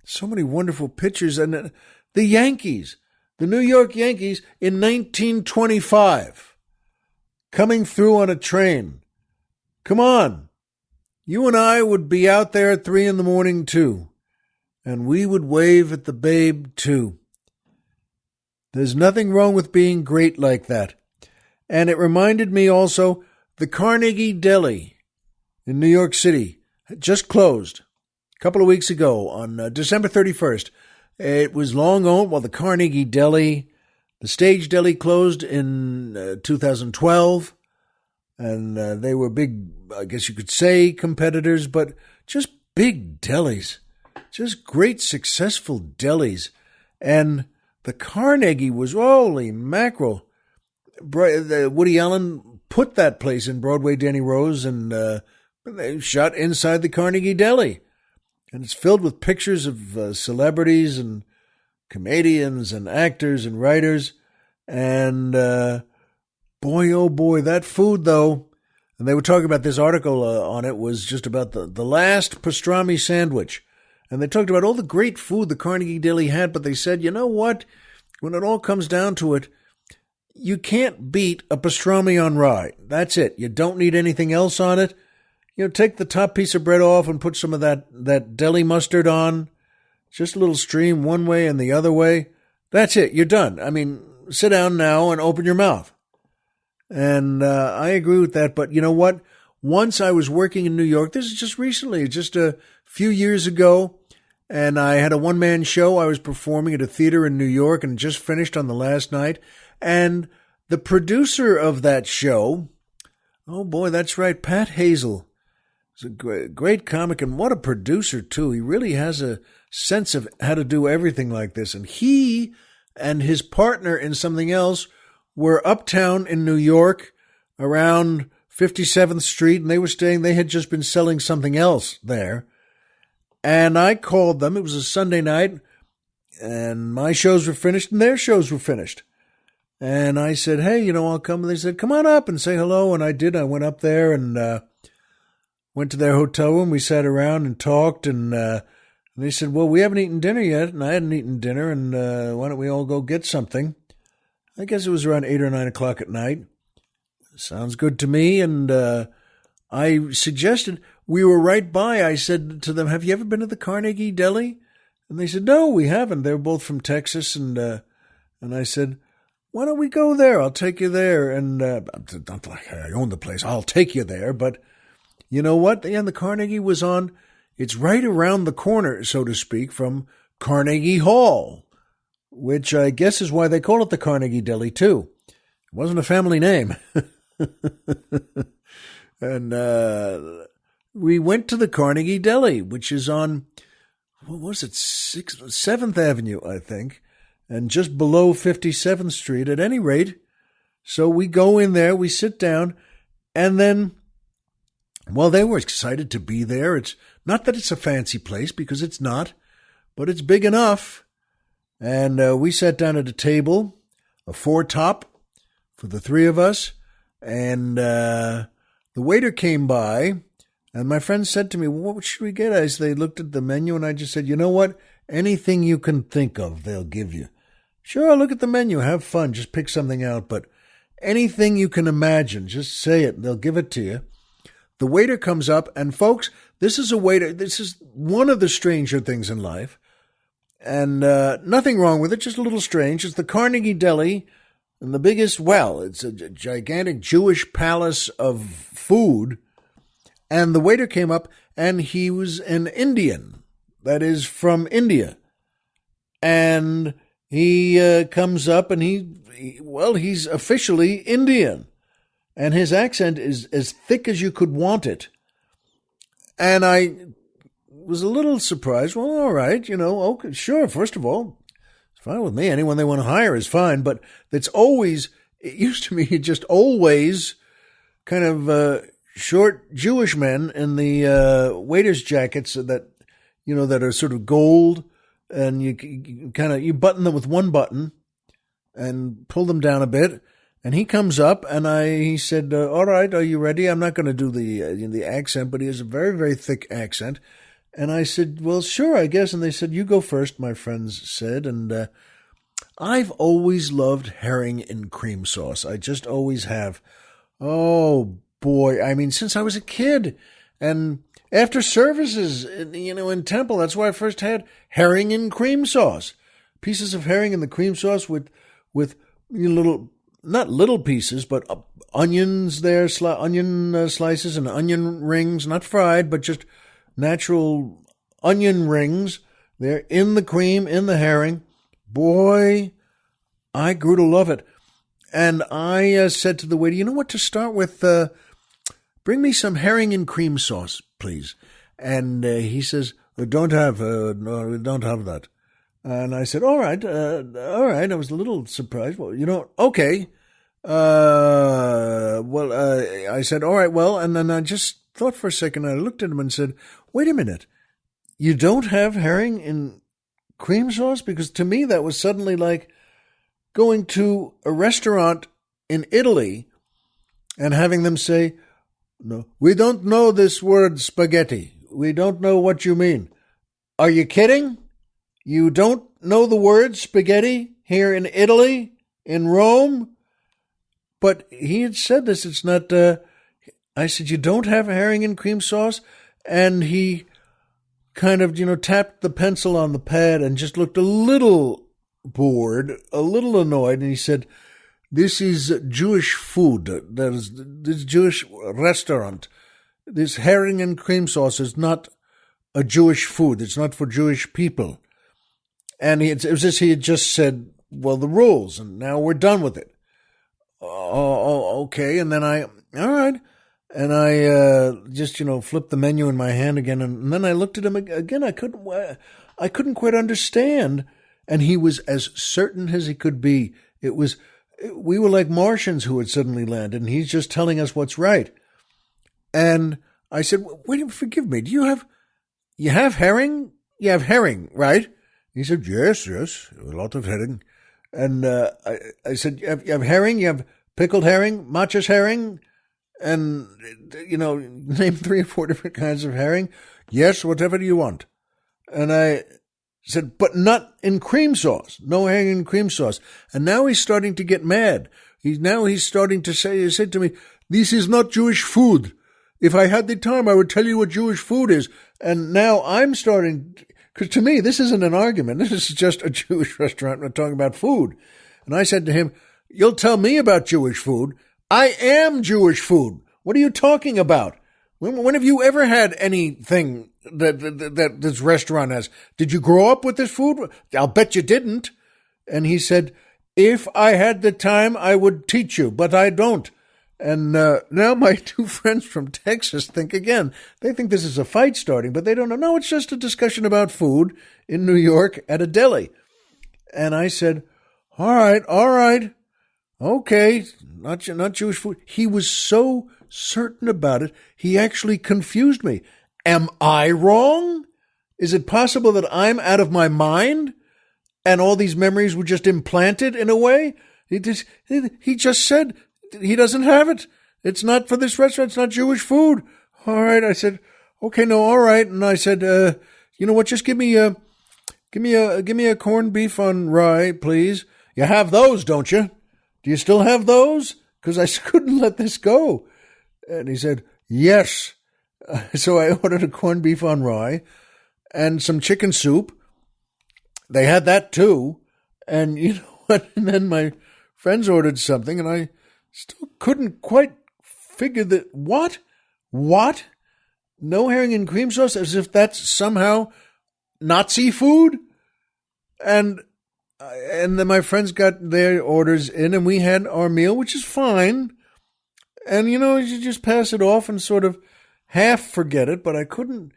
so many wonderful pictures. And the Yankees, the New York Yankees in 1925, coming through on a train. Come on. You and I would be out there at 3 a.m. too. And we would wave at the Babe too. There's nothing wrong with being great like that. And it reminded me also, the Carnegie Deli in New York City just closed a couple of weeks ago on December 31st. It was long owned. Well, the Carnegie Deli, the Stage Deli closed in 2012. And they were big, I guess you could say, competitors, but just big delis. Just great, successful delis. And the Carnegie was, holy mackerel. Woody Allen put that place in Broadway Danny Rose, and they shot inside the Carnegie Deli. And it's filled with pictures of celebrities and comedians and actors and writers. And boy, oh boy, that food, though. And they were talking about this article on it, was just about the last pastrami sandwich. And they talked about all the great food the Carnegie Deli had, but they said, you know what? When it all comes down to it, you can't beat a pastrami on rye. That's it. You don't need anything else on it. Take the top piece of bread off and put some of that deli mustard on. Just a little stream one way and the other way. That's it. You're done. I mean, sit down now and open your mouth. And I agree with that. But you know what? Once I was working in New York, this is just recently, just a few years ago, and I had a one-man show. I was performing at a theater in New York and just finished on the last night. And the producer of that show, oh boy, that's right, Pat Hazel. He's a great comic, and what a producer, too. He really has a sense of how to do everything like this. And he and his partner in something else were uptown in New York around 57th Street, and they had just been selling something else there. And I called them. It was a Sunday night, and my shows were finished, and their shows were finished. And I said, hey, I'll come. And they said, come on up and say hello. And I did. I went up there and went to their hotel room. We sat around and talked. And they said, well, we haven't eaten dinner yet. And I hadn't eaten dinner. And why don't we all go get something? I guess it was around 8 or 9 o'clock at night. Sounds good to me. And I suggested, we were right by. I said to them, have you ever been to the Carnegie Deli? And they said, no, we haven't. They're both from Texas. And I said, why don't we go there? I'll take you there. And not like I own the place. I'll take you there. But you know what? Yeah, the Carnegie was on. It's right around the corner, so to speak, from Carnegie Hall, which I guess is why they call it the Carnegie Deli, too. It wasn't a family name. And we went to the Carnegie Deli, which is on, what was it, 7th Avenue, I think, and just below 57th Street at any rate. So we go in there, we sit down, and then, well, they were excited to be there. It's not that it's a fancy place, because it's not, but it's big enough. And we sat down at a table, a 4-top for the 3 of us, and the waiter came by, and my friend said to me, well, what should we get? They looked at the menu, and I just said, you know what? Anything you can think of, they'll give you. Sure, look at the menu, have fun, just pick something out, but anything you can imagine, just say it, they'll give it to you. The waiter comes up, and folks, this is one of the stranger things in life, and nothing wrong with it, just a little strange. It's the Carnegie Deli, and the biggest, it's a gigantic Jewish palace of food, and the waiter came up, and he was an Indian, that is, from India, and he comes up, and he's officially Indian, and his accent is as thick as you could want it, and I was a little surprised. Well, all right, okay, sure, first of all, it's fine with me. Anyone they want to hire is fine, but it used to be just always kind of short Jewish men in the waiter's jackets that are sort of gold, and you button them with one button and pull them down a bit. And he comes up, and he said, all right, are you ready? I'm not going to do the accent, but he has a very, very thick accent. And I said, well, sure, I guess. And they said, you go first, my friends said. And I've always loved herring in cream sauce. I just always have. Oh, boy. I mean, since I was a kid. And after services, in temple, that's why I first had herring in cream sauce. Pieces of herring in the cream sauce with little, not little pieces, but onions there, onion slices and onion rings, not fried, but just natural onion rings. They're in the cream, in the herring. Boy, I grew to love it. And I said to the waiter, you know what, to start with, bring me some herring and cream sauce, please. And he says, no, we don't have that. And I said, all right. I was a little surprised. Well, okay. I said, all right, well, and then I just thought for a second. I looked at him and said, wait a minute. You don't have herring in cream sauce? Because to me, that was suddenly like going to a restaurant in Italy and having them say, no, we don't know this word spaghetti. We don't know what you mean. Are you kidding? You don't know the word spaghetti here in Italy, in Rome? But he had said this. It's not, I said, you don't have herring and cream sauce? And he kind of, tapped the pencil on the pad and just looked a little bored, a little annoyed. And he said, this is Jewish food. There's this Jewish restaurant. This herring and cream sauce is not a Jewish food. It's not for Jewish people. And it was as he had just said, well, the rules, and now we're done with it. Oh, okay. And then all right. And I just, flipped the menu in my hand again. And then I looked at him again. I couldn't quite understand. And he was as certain as he could be. We were like Martians who had suddenly landed, and he's just telling us what's right. And I said, wait, forgive me. You have herring? You have herring, right? He said, yes, a lot of herring. And I said, you have herring? You have pickled herring, matchas herring, and, name 3 or 4 different kinds of herring. Yes, whatever you want. And I said, but not in cream sauce. No herring in cream sauce. And now he's starting to get mad. He's starting to say, he said to me, this is not Jewish food. If I had the time, I would tell you what Jewish food is. And now I'm starting, because to me, this isn't an argument. This is just a Jewish restaurant. We're talking about food. And I said to him, you'll tell me about Jewish food. I am Jewish food. What are you talking about? When have you ever had anything that this restaurant has? Did you grow up with this food? I'll bet you didn't. And he said, if I had the time, I would teach you, but I don't. And now my 2 friends from Texas think again. They think this is a fight starting, but they don't know. No, it's just a discussion about food in New York at a deli. And I said, all right, okay, not Jewish food. He was so certain about it, he actually confused me. Am I wrong? Is it possible that I'm out of my mind and all these memories were just implanted in a way? He just said he doesn't have it. It's not for this restaurant. It's not Jewish food. All right. I said, okay, no, all right. And I said, you know what? Just give me a corned beef on rye, please. You have those, don't you? Do you still have those? Because I couldn't let this go. And he said, yes. So I ordered a corned beef on rye and some chicken soup. They had that too. And you know what? And then my friends ordered something and I still couldn't quite figure that. What? No herring and cream sauce, as if that's somehow Nazi food? And then my friends got their orders in and we had our meal, which is fine. And, you just pass it off and sort of half forget it, but I couldn't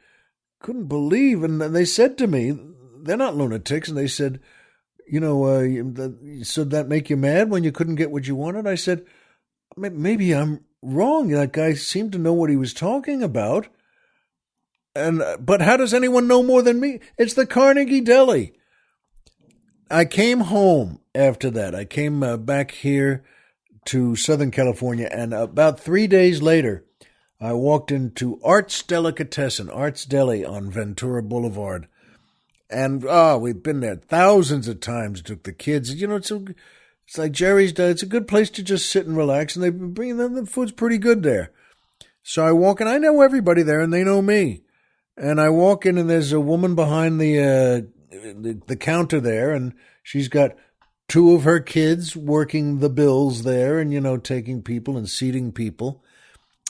believe. And they said to me, they're not lunatics, and they said, so that make you mad when you couldn't get what you wanted? I said, maybe I'm wrong. That guy seemed to know what he was talking about. But how does anyone know more than me? It's the Carnegie Deli. I came home after that. I came back here to Southern California, and about 3 days later, I walked into Art's Delicatessen, Art's Deli on Ventura Boulevard. And, we've been there thousands of times, took the kids. It's like Jerry's, it's a good place to just sit and relax, and they bring them, the food's pretty good there. So I walk in, I know everybody there, and they know me. And I walk in, and there's a woman behind the counter there, and she's got 2 of her kids working the bills there and, taking people and seating people.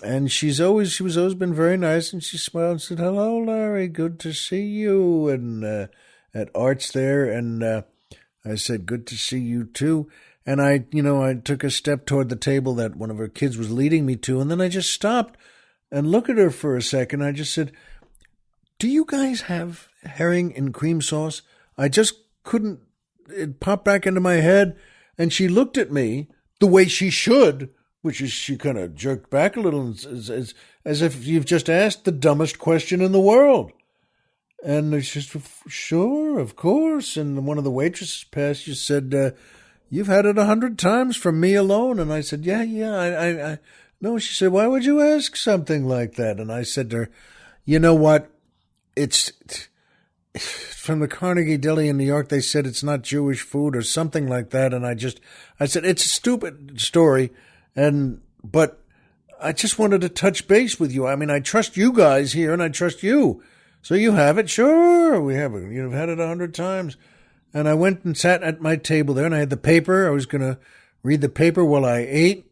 And she was always been very nice, and she smiled and said, hello, Larry, good to see you. And at Art's there, and I said, good to see you too. And I took a step toward the table that one of her kids was leading me to, and then I just stopped and looked at her for a second. I just said, do you guys have herring and cream sauce? I just couldn't. It popped back into my head, and she looked at me the way she should, which is she kind of jerked back a little as if you've just asked the dumbest question in the world. And she said, sure, of course. And one of the waitresses passed, she said, you've had it 100 times from me alone. And I said, yeah, I no. She said, why would you ask something like that? And I said to her, you know what? It's from the Carnegie Deli in New York. They said it's not Jewish food or something like that. And I said, it's a stupid story. But I just wanted to touch base with you. I mean, I trust you guys here and I trust you. So you have it? Sure, we have it. You've had it 100 times. And I went and sat at my table there and I had the paper. I was going to read the paper while I ate.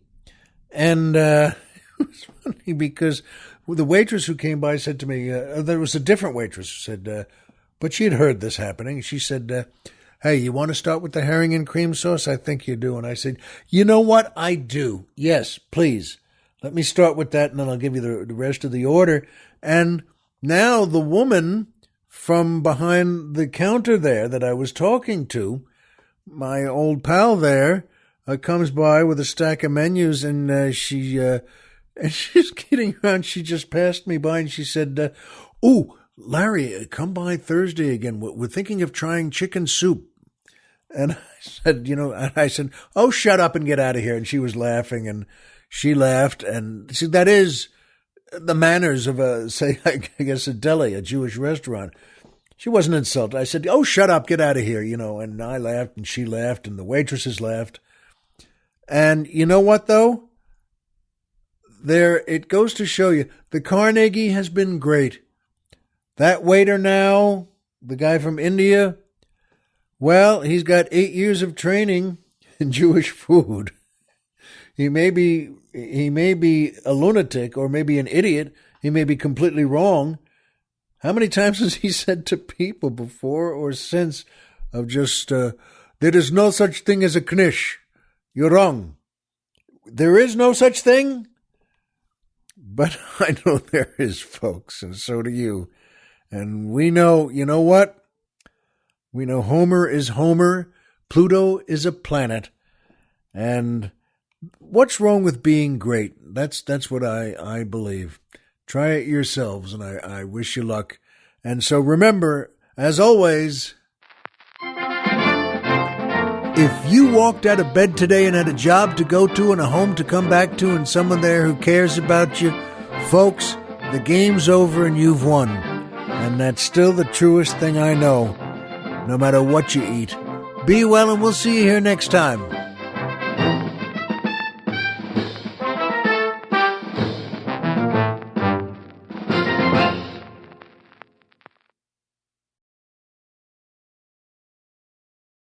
And it was funny because the waitress who came by said to me, there was a different waitress who said, but she had heard this happening. She said, hey, you want to start with the herring and cream sauce? I think you do. And I said, you know what? I do. Yes, please. Let me start with that, and then I'll give you the rest of the order. And now the woman from behind the counter there that I was talking to, my old pal there, comes by with a stack of menus, and she's kidding around. She just passed me by, and she said, oh, Larry, come by Thursday again. We're thinking of trying chicken soup. And I said, oh, shut up and get out of here. And she was laughing, and she laughed. And see, that is the manners of a deli, a Jewish restaurant. She wasn't insulted. I said, oh, shut up, get out of here, and I laughed, and she laughed, and the waitresses laughed. And you know what, though? It goes to show you, the Carnegie has been great. That waiter now, the guy from India, well, he's got 8 years of training in Jewish food. He may be a lunatic or maybe an idiot. He may be completely wrong. How many times has he said to people before or since of just, there is no such thing as a knish. You're wrong. There is no such thing? But I know there is, folks, and so do you. And we know, you know what? We know Homer is Homer. Pluto is a planet. And what's wrong with being great? That's what I believe. Try it yourselves, and I wish you luck. And so remember, as always, if you walked out of bed today and had a job to go to and a home to come back to and someone there who cares about you, folks, the game's over and you've won. And that's still the truest thing I know, no matter what you eat. Be well, and we'll see you here next time.